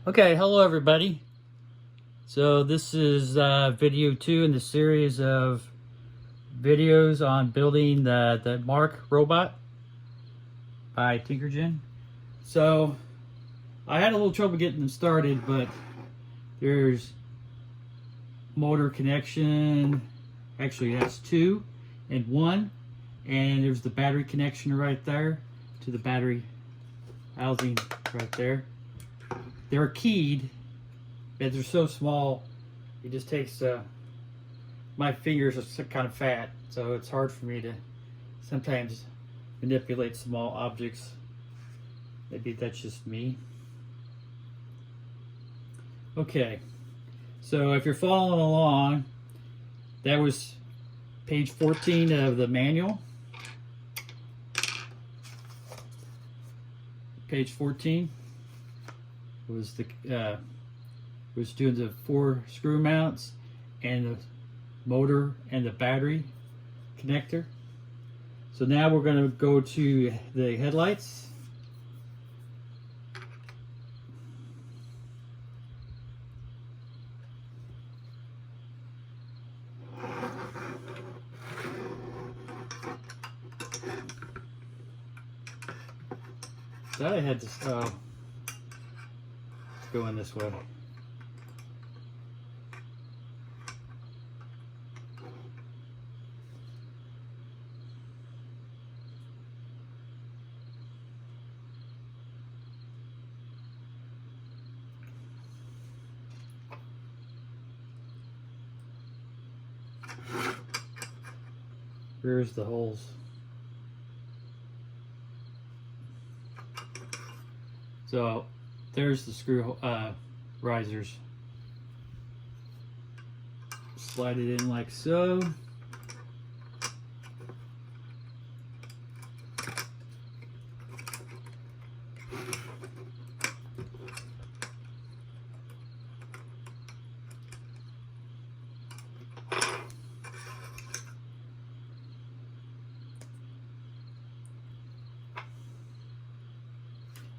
Okay, hello everybody. So this is video 2 in the series of videos on building the M.A.R.K robot by Tinkergen. So I had a little trouble getting them started, but there's motor connection, actually that's 2 and 1, and there's the battery connection right there to the battery housing right there. They're keyed, but they're so small, it just takes, my fingers are kind of fat, so it's hard for me to sometimes manipulate small objects. Maybe that's just me. Okay, so if you're following along, that was page 14 of the manual. Page 14 was was doing the 4 screw mounts and the motor and the battery connector. So now we're going to go to the headlights. Thought I had to go in this way. Here's the holes. So there's the screw risers. Slide it in like so.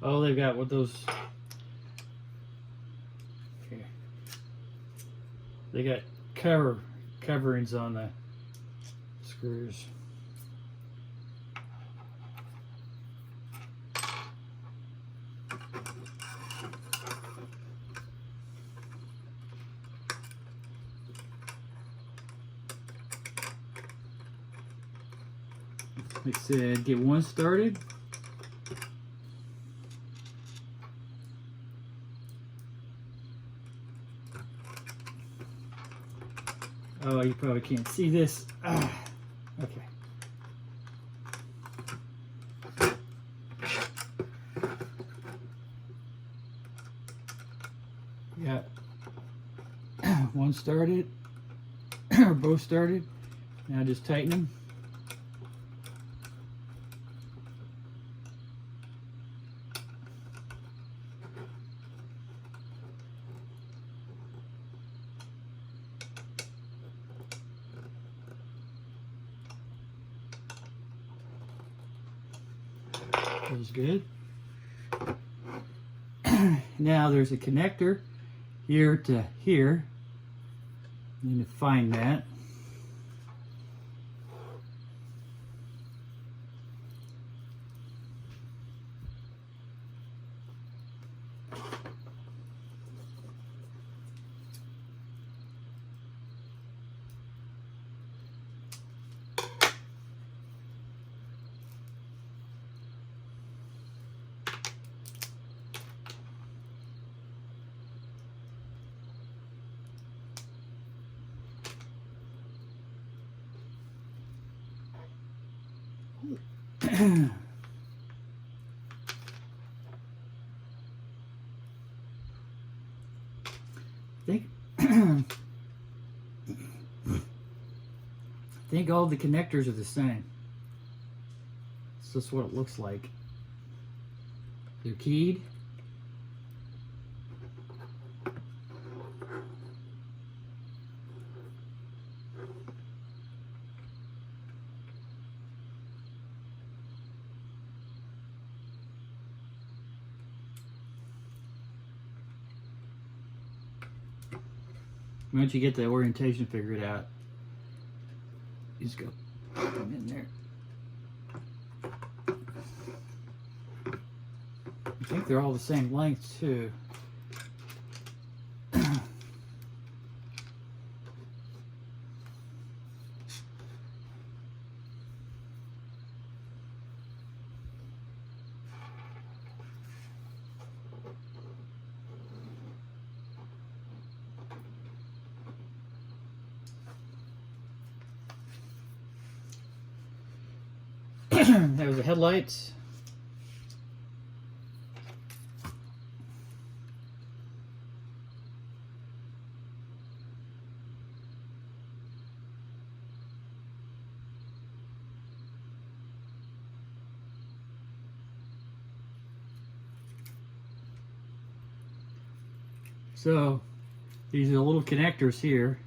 Oh, they've got what those. Okay. They got coverings on the screws. Like I said, get one started. Oh, you probably can't see this. Okay. Got one started, or both started. Now just tighten them. Feels good. Now there's a connector here to here. Need to find that. I think all the connectors are the same. It's just what it looks like. They're keyed. Once you get the orientation figured out, you just go put them in there. I think they're all the same length too. That was the headlights. So these are the little connectors here.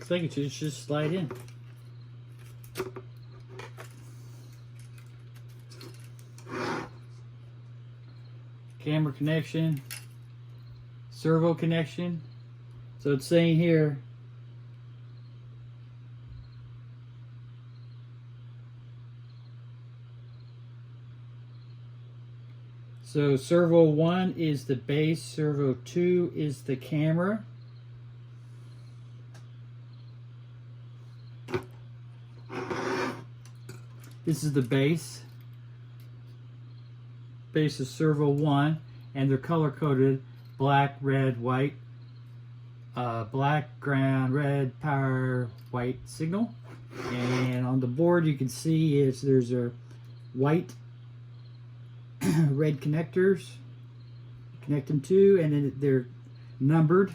I think it should just slide in. Camera connection, servo connection. So it's saying here, so servo 1 is the base, servo 2 is the camera. This is the base. Base is servo 1, and they're color coded: black, red, white. Black, ground, red, power, white signal. And on the board you can see there's a white, red connectors. Connect them to, and then they're numbered.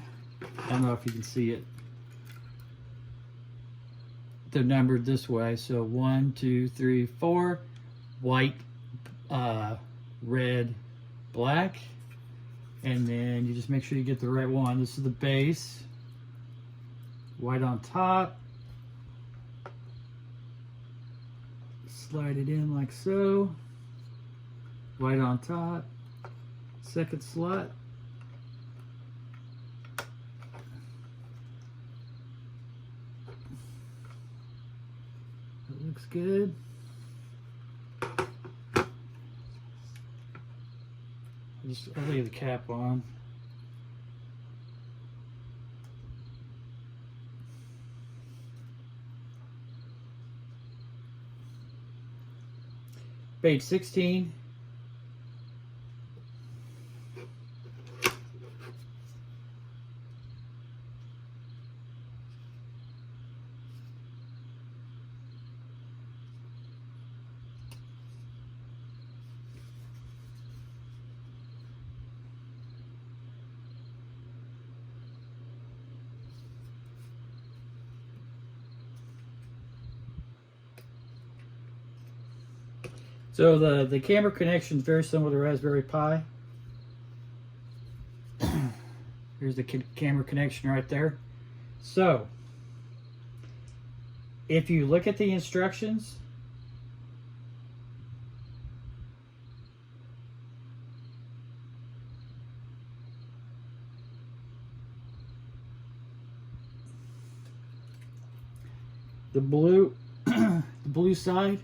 I don't know if you can see it. They're numbered this way, so 1, 2, 3, 4, white, red, black, and then you just make sure you get the right one. This is the base, white on top, slide it in like so, white on top, second slot, looks good. I'll leave the cap on. Page 16. So the camera connection is very similar to Raspberry Pi. Here's the camera connection right there. So if you look at the instructions, the blue the blue side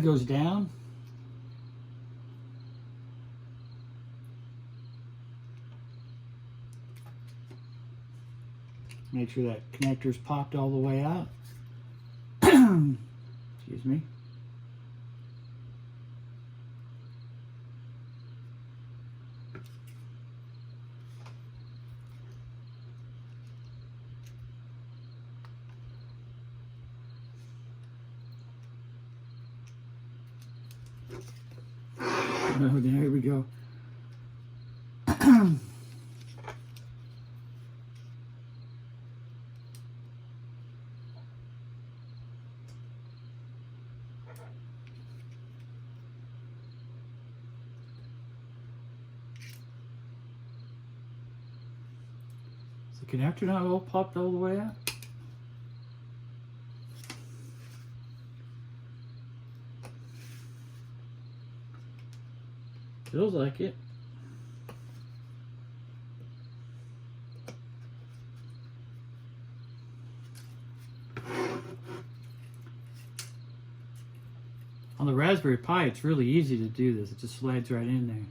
goes down. Make sure that connector's popped all the way out. Excuse me. Oh, there we go. Is the connector not all popped all the way out? Feels like it. On the Raspberry Pi, it's really easy to do this. It just slides right in there.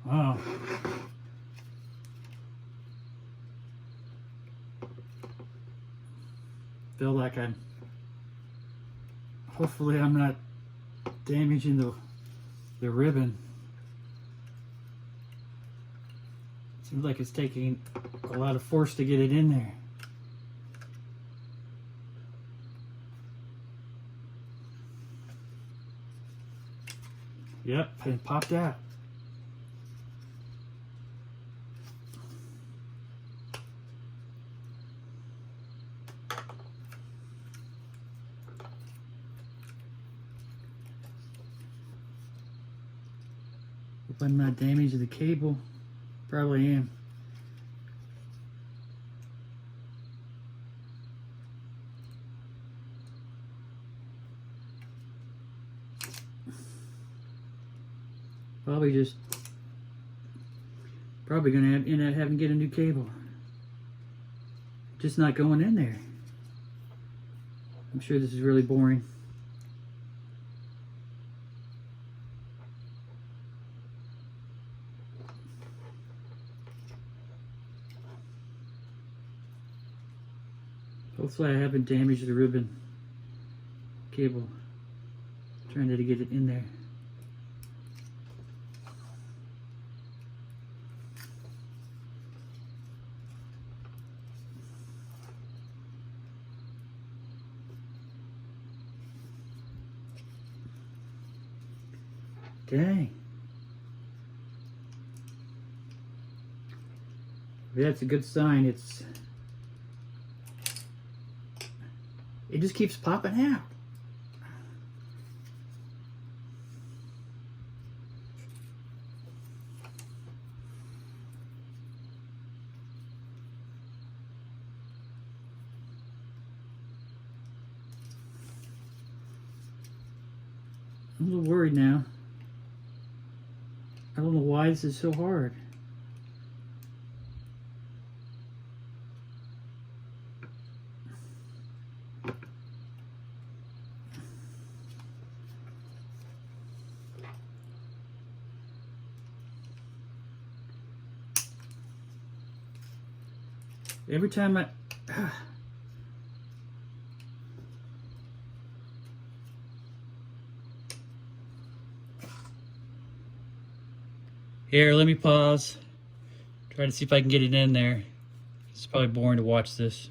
Wow. Feel like hopefully I'm not damaging the ribbon. Seems like it's taking a lot of force to get it in there. Yep, it popped out. Hope I'm not damaging the cable. Probably am. Probably gonna end up having to get a new cable. Just not going in there. I'm sure this is really boring. Hopefully I haven't damaged the ribbon cable. I'm trying to get it in there. Dang. That's a good sign. It just keeps popping out. I'm a little worried now. I don't know why this is so hard. Every time I... Here, let me pause. Try to see if I can get it in there. It's probably boring to watch this.